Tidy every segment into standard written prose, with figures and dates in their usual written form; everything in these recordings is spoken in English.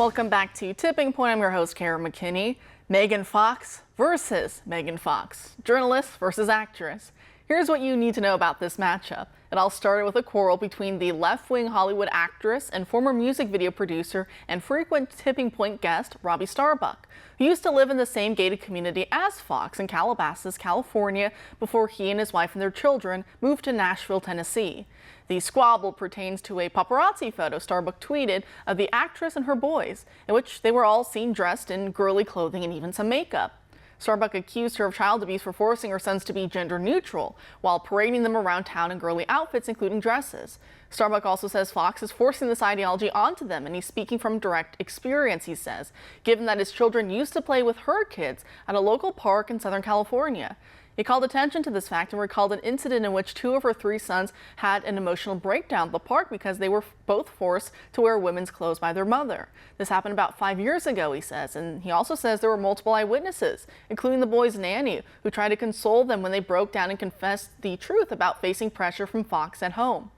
Welcome back to Tipping Point. I'm your host, Kara McKinney. Megan Fox versus Megan Fox. Journalist versus actress. Here's what you need to know about this matchup. It all started with a quarrel between the left-wing Hollywood actress and former music video producer and frequent Tipping Point guest, Robbie Starbuck, who used to live in the same gated community as Fox in Calabasas, California, before he and his wife and their children moved to Nashville, Tennessee. The squabble pertains to a paparazzi photo Starbuck tweeted of the actress and her boys, in which they were all seen dressed in girly clothing and even some makeup. Starbuck accused her of child abuse for forcing her sons to be gender neutral while parading them around town in girly outfits, including dresses. Starbuck also says Fox is forcing this ideology onto them, and he's speaking from direct experience, he says, given that his children used to play with her kids at a local park in Southern California. He called attention to this fact and recalled an incident in which 2 of her 3 sons had an emotional breakdown at the park because they were both forced to wear women's clothes by their mother. This happened about 5 years ago, he says, and he also says there were multiple eyewitnesses, including the boys' nanny, who tried to console them when they broke down and confessed the truth about facing pressure from Fox at home.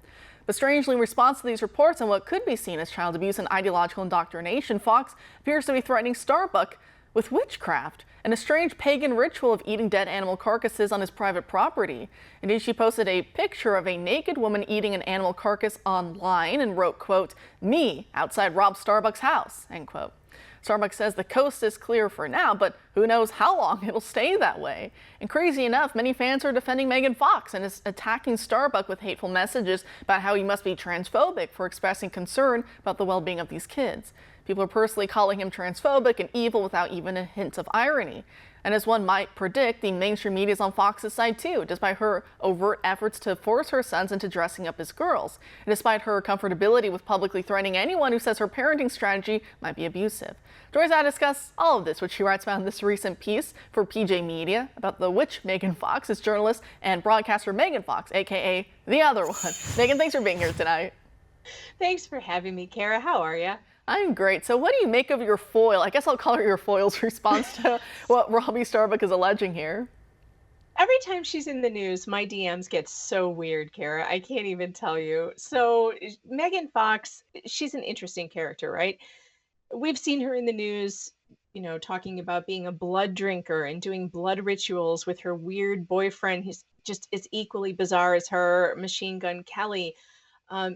But strangely, in response to these reports and what could be seen as child abuse and ideological indoctrination, Fox appears to be threatening Starbuck with witchcraft and a strange pagan ritual of eating dead animal carcasses on his private property. Indeed, she posted a picture of a naked woman eating an animal carcass online and wrote, quote, "Me outside Rob Starbuck's house," end quote. Starbuck says the coast is clear for now, but who knows how long it'll stay that way. And crazy enough, many fans are defending Megan Fox and is attacking Starbuck with hateful messages about how he must be transphobic for expressing concern about the well-being of these kids. People are personally calling him transphobic and evil without even a hint of irony. And as one might predict, the mainstream media is on Fox's side too, despite her overt efforts to force her sons into dressing up as girls, and despite her comfortability with publicly threatening anyone who says her parenting strategy might be abusive. Joyce and I discuss all of this, which she writes about in this recent piece for PJ Media about the witch Megan Fox is journalist and broadcaster Megan Fox, aka the other one. Megan, thanks for being here tonight. Thanks for having me, Kara. How are you? I'm great. So what do you make of your foil? I guess I'll call her your foil's response to what Robbie Starbuck is alleging here. Every time she's in the news, my DMs get so weird, Kara. I can't even tell you. So Megan Fox, she's an interesting character, right? We've seen her in the news, talking about being a blood drinker and doing blood rituals with her weird boyfriend who's just as equally bizarre as her, Machine Gun Kelly.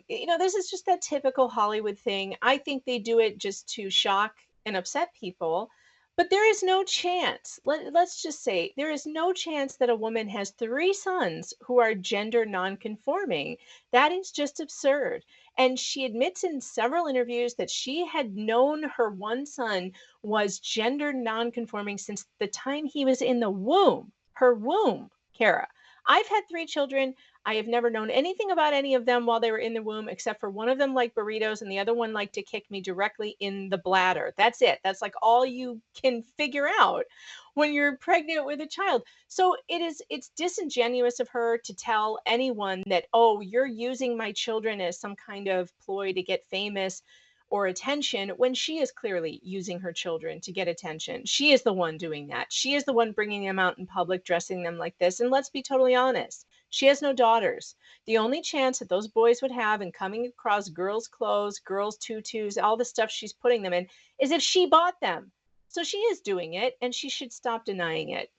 This is just that typical Hollywood thing. I think they do it just to shock and upset people. But there is no chance, let's just say, there is no chance that a woman has 3 sons who are gender nonconforming. That is just absurd. And she admits in several interviews that she had known her one son was gender nonconforming since the time he was in the womb, her womb, Kara. I've had 3 children. I have never known anything about any of them while they were in the womb, except for one of them liked burritos and the other one liked to kick me directly in the bladder. That's it. That's like all you can figure out when you're pregnant with a child. So it's disingenuous of her to tell anyone that, oh, you're using my children as some kind of ploy to get famous or attention, when she is clearly using her children to get attention. She is the one doing that. She is the one bringing them out in public, dressing them like this. And let's be totally honest, she has no daughters. The only chance that those boys would have in coming across girls' clothes, girls' tutus, all the stuff she's putting them in, is if she bought them. So she is doing it, and she should stop denying it.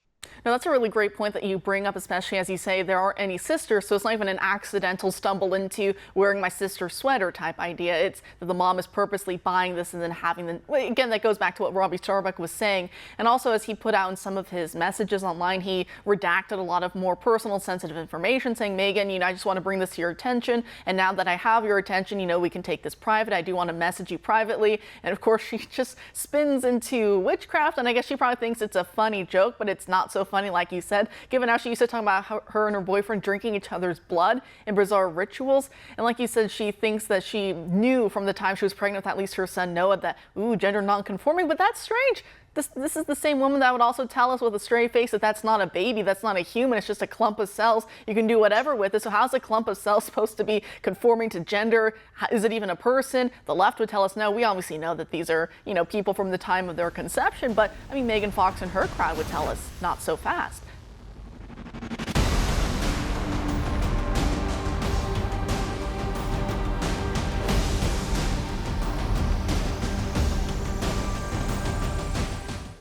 Now, that's a really great point that you bring up, especially as you say there aren't any sisters, so it's not even an accidental stumble into wearing my sister's sweater type idea. It's that the mom is purposely buying this and then having them. Again, that goes back to what Robbie Starbuck was saying. And also, as he put out in some of his messages online, he redacted a lot of more personal, sensitive information, saying, Megan, I just want to bring this to your attention. And now that I have your attention, we can take this private. I do want to message you privately. And of course, she just spins into witchcraft. And I guess she probably thinks it's a funny joke, but it's not so funny, like you said, given how she used to talk about her and her boyfriend drinking each other's blood in bizarre rituals. And like you said, she thinks that she knew from the time she was pregnant with at least her son Noah that, gender non-conforming, but that's strange. This is the same woman that would also tell us with a straight face that that's not a baby, that's not a human, it's just a clump of cells. You can do whatever with it. So how's a clump of cells supposed to be conforming to gender? Is it even a person? The left would tell us no. We obviously know that these are, people from the time of their conception. But Megan Fox and her crowd would tell us not so fast.